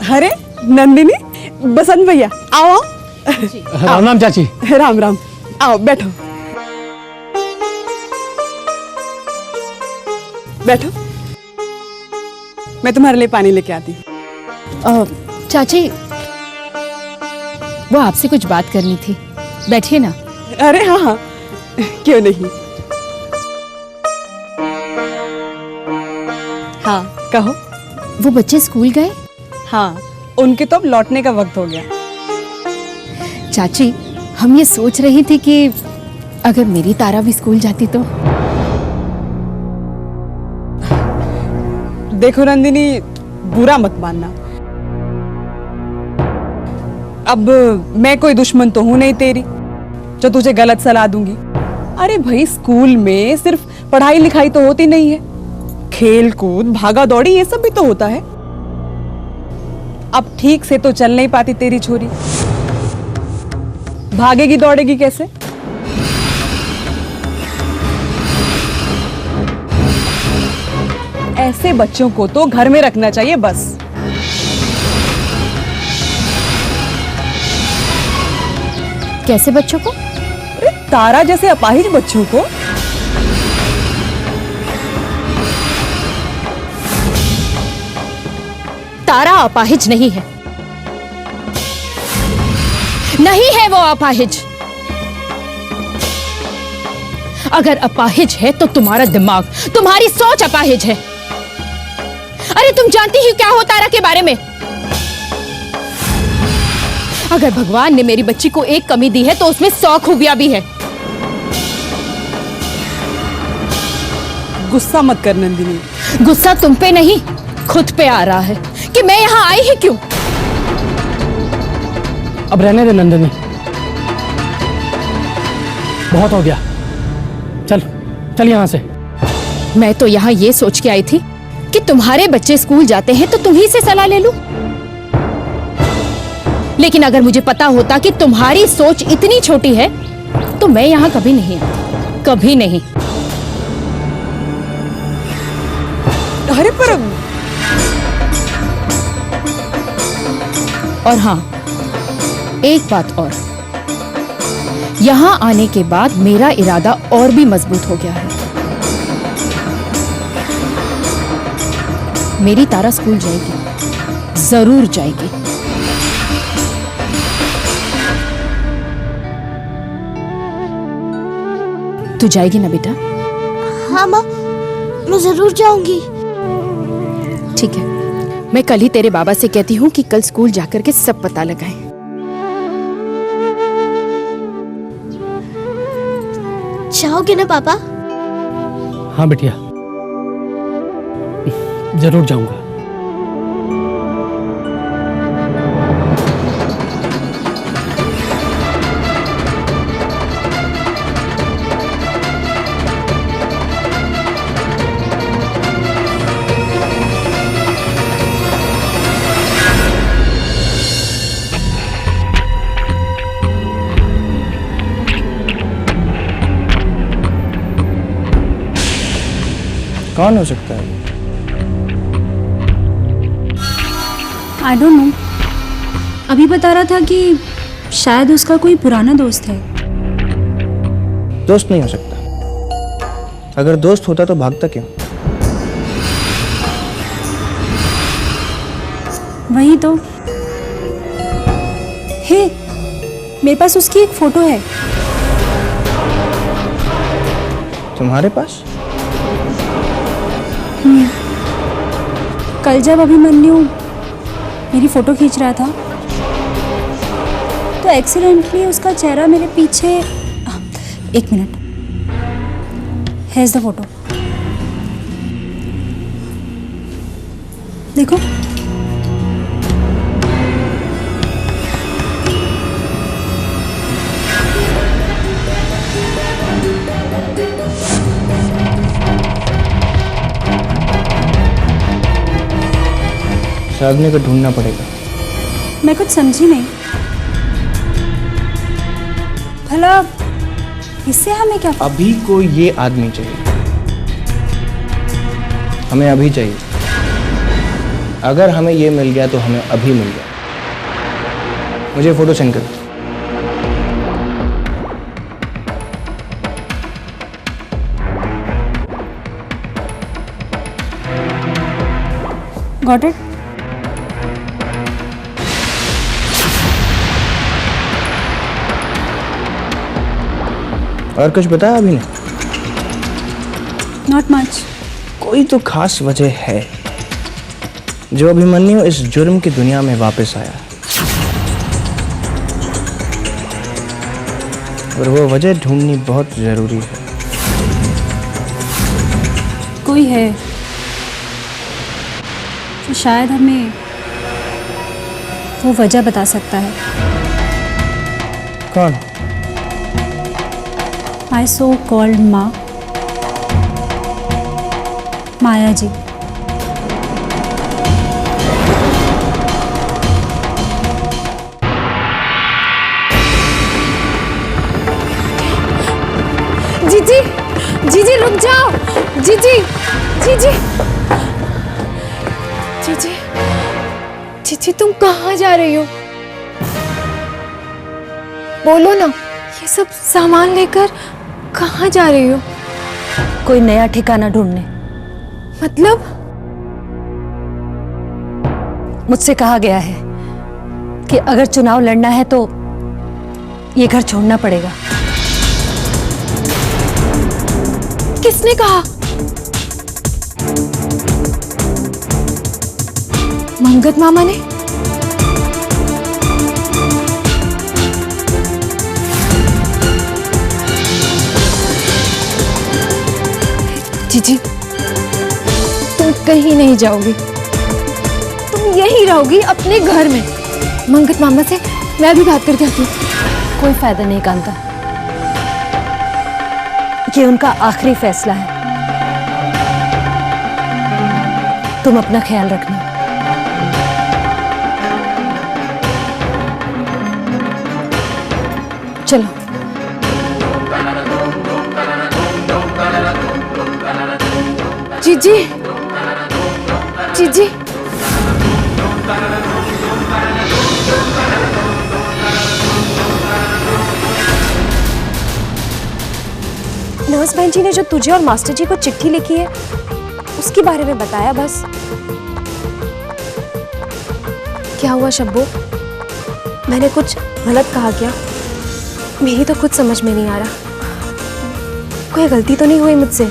अरे नंदिनी, बसंत भैया आओ आओ। राम राम चाची। राम राम, आओ बैठो बैठो, मैं तुम्हारे लिए पानी लेके आती हूँ। चाची, वो आपसे कुछ बात करनी थी, बैठिए ना। अरे हाँ हाँ, क्यों नहीं। हाँ कहो। वो बच्चे स्कूल गए? हाँ, उनके तो अब लौटने का वक्त हो गया। चाची, हम ये सोच रही थी कि अगर मेरी तारा भी स्कूल जाती तो। देखो नंदिनी, बुरा मत मानना। अब मैं कोई दुश्मन तो हूं नहीं तेरी जो तुझे गलत सलाह दूंगी। अरे भाई, स्कूल में सिर्फ पढ़ाई लिखाई तो होती नहीं है, खेल कूद भागा दौड़ी ये सब भी तो होता है। अब ठीक से तो चल नहीं पाती तेरी छोरी, भागेगी दौड़ेगी कैसे? ऐसे बच्चों को तो घर में रखना चाहिए बस। कैसे बच्चों को? अरे तारा जैसे अपाहिज बच्चों को। तारा अपाहिज नहीं है, नहीं है वो अपाहिज। अगर अपाहिज है तो तुम्हारा दिमाग, तुम्हारी सोच अपाहिज है। अरे तुम जानती ही क्या हो तारा के बारे में? अगर भगवान ने मेरी बच्ची को एक कमी दी है तो उसमें 100 खूबियां भी है। गुस्सा मत कर नंदिनी। गुस्सा तुम पे नहीं, खुद पे आ रहा है कि मैं यहां आई ही क्यों। अब रहने दे नंदिनी, बहुत हो गया। चल चल यहां से। मैं तो यहां ये सोच के आई थी कि तुम्हारे बच्चे स्कूल जाते हैं तो तुम्ही से सलाह ले लूं। लेकिन अगर मुझे पता होता कि तुम्हारी सोच इतनी छोटी है तो मैं यहां कभी नहीं आती, कभी नहीं। अरे पर और हां, एक बात और, यहां आने के बाद मेरा इरादा और भी मजबूत हो गया है। मेरी तारा स्कूल जाएगी, जरूर जाएगी। तू जाएगी ना बेटा? हाँ माँ, मैं जरूर जाऊंगी। ठीक है, मैं कल ही तेरे बाबा से कहती हूँ कि कल स्कूल जाकर के सब पता लगाएं। जाओगे ना पापा? हाँ बिटिया, जरूर जाऊंगा। कौन हो सकता है? I don't know. अभी बता रहा था कि शायद उसका कोई पुराना दोस्त है। दोस्त नहीं हो सकता। अगर दोस्त होता तो भागता क्यों? वही तो। हे, मेरे पास उसकी एक फोटो है। तुम्हारे पास? कल जब अभिमन्यु मेरी फोटो खींच रहा था तो एक्सीडेंटली उसका चेहरा मेरे पीछे। एक मिनट, हेre's द फोटो, देखो। साधने को ढूंढना पड़ेगा। मैं कुछ समझी नहीं। भला इससे हमें क्या? अभी को ये आदमी चाहिए, हमें अभी चाहिए। अगर हमें ये मिल गया तो हमें अभी मिल गया। मुझे फोटो सेंड कर। Got it? और कुछ बताया अभी ने? Not much. कोई तो खास वजह है जो अभिमन्यु इस जुर्म की दुनिया में वापस आया, और वो वजह ढूंढनी बहुत जरूरी है। कोई है जो शायद हमें वो वजह बता सकता है। कौन? माई सो कॉल्ड माँ, माया जी। जीजी, जीजी रुक जाओ। जीजी, जीजी, जीजी, जीजी तुम कहाँ जा रही हो? बोलो ना, ये सब सामान लेकर कहाँ जा रही हो? कोई नया ठिकाना ढूंढने। मतलब? मुझसे कहा गया है कि अगर चुनाव लड़ना है तो ये घर छोड़ना पड़ेगा। किसने कहा? मंगत मामा ने? जीजी, तुम कहीं नहीं जाओगी, तुम यहीं रहोगी अपने घर में। मंगत मामा से मैं भी बात करके आती हूँ। कोई फायदा नहीं कांता, ये उनका आखिरी फैसला है। तुम अपना ख्याल रखना। चलो। जीजी, जीजी, नर्स बहन जी ने जो तुझे और मास्टर जी को चिट्ठी लिखी है उसके बारे में बताया बस। क्या हुआ शब्बू? मैंने कुछ गलत कहा क्या? मेरी तो कुछ समझ में नहीं आ रहा। कोई गलती तो नहीं हुई मुझसे?